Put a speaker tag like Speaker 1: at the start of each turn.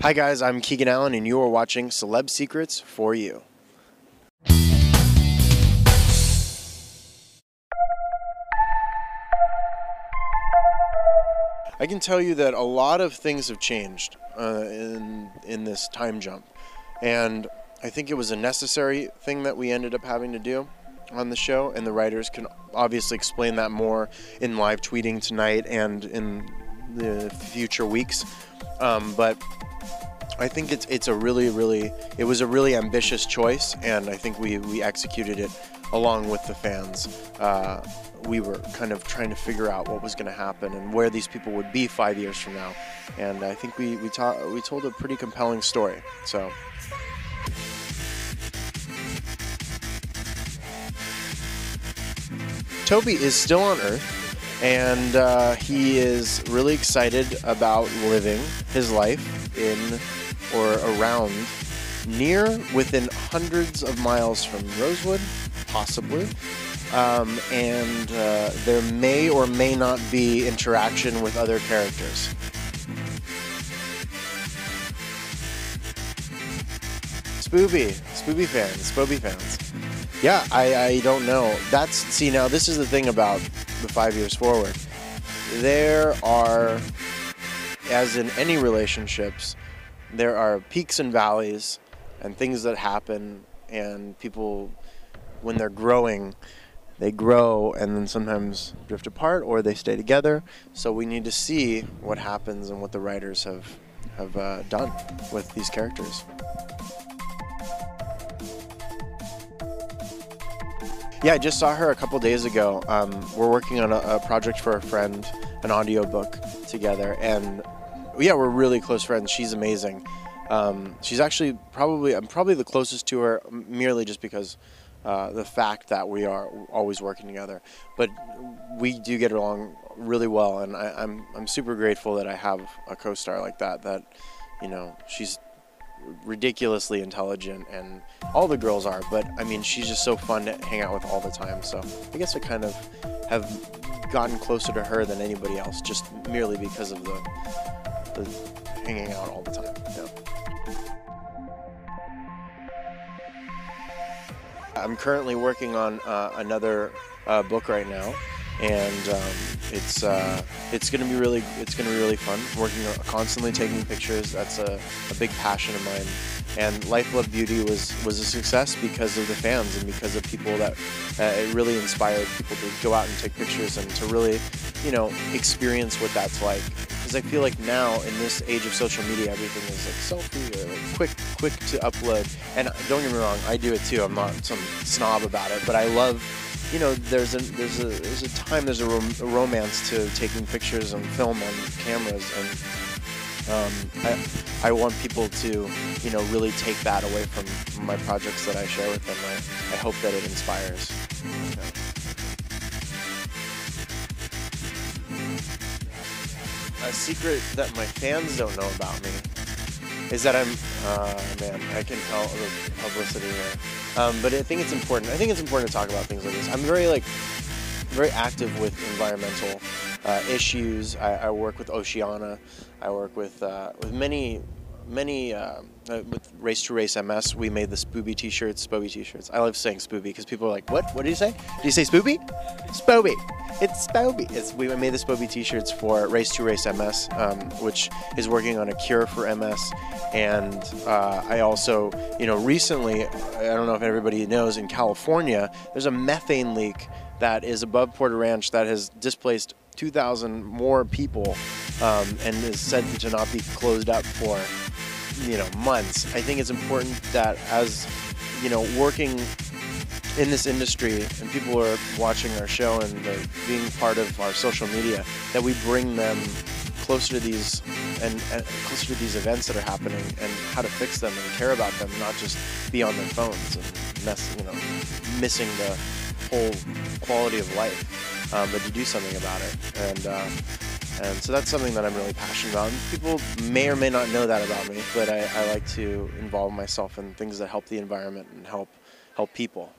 Speaker 1: Hi guys, I'm Keegan Allen and you are watching Celeb Secrets for You. I can tell you that a lot of things have changed in this time jump, and I think it was a necessary thing that we ended up having to do on the show, and the writers can obviously explain that more in live tweeting tonight and in the future weeks. But I think it was a really ambitious choice, and I think we executed it along with the fans. We were kind of trying to figure out what was going to happen and where these people would be 5 years from now, and I think we told a pretty compelling story. So. Toby is still on Earth, and he is really excited about living his life in or around, within hundreds of miles from Rosewood, possibly, and there may or may not be interaction with other characters. Spoby fans. Yeah, I don't know. Now this is the thing about the 5 years forward. There are, as in any relationships, there are peaks and valleys and things that happen, and people, when they're growing, they grow and then sometimes drift apart or they stay together. So we need to see what happens and what the writers have done with these characters. Yeah, I just saw her a couple days ago. We're working on a project for a friend, an audiobook together, and yeah, we're really close friends. She's amazing. She's actually I'm probably the closest to her, merely just because the fact that we are always working together. But we do get along really well, and I'm super grateful that I have a co-star like that. That, you know, she's ridiculously intelligent, and all the girls are, but I mean, she's just so fun to hang out with all the time. So I guess I kind of have gotten closer to her than anybody else, just merely because of the hanging out all the time. Yeah. I'm currently working on another book right now, and it's gonna be really fun. Working constantly taking pictures. That's a big passion of mine. And Life Love Beauty was a success because of the fans and because of people that it really inspired people to go out and take pictures and to really, you know, experience what that's like. Because I feel like now in this age of social media, everything is like selfie or like quick to upload. And don't get me wrong, I do it too. I'm not some snob about it, but I love, you know, there's a romance to taking pictures and film on cameras, and I want people to, you know, really take that away from my projects that I share with them. I hope that it inspires. A secret that my fans don't know about me is that I can tell the publicity here. But I think it's important. I think it's important to talk about things like this. I'm very active with environmental issues. I work with Oceana. I work with many with Race to Race MS. We made the Spoby t-shirts, Spoby t-shirts. I love saying Spoby because people are like, what did you say? Did you say Spoby? Spoby. It's Spoby. We made the Spoby t-shirts for Race to Race MS, which is working on a cure for MS. And I also, you know, recently, I don't know if everybody knows, in California, there's a methane leak that is above Porter Ranch that has displaced 2,000 more people, and is said to not be closed up for, you know, months. I think it's important that, as, you know, working in this industry and people are watching our show and they're being part of our social media, that we bring them closer to these and closer to these events that are happening and how to fix them and care about them, not just be on their phones and missing the whole quality of life, but to do something about it. And so that's something that I'm really passionate about. And people may or may not know that about me, but I like to involve myself in things that help the environment and help people.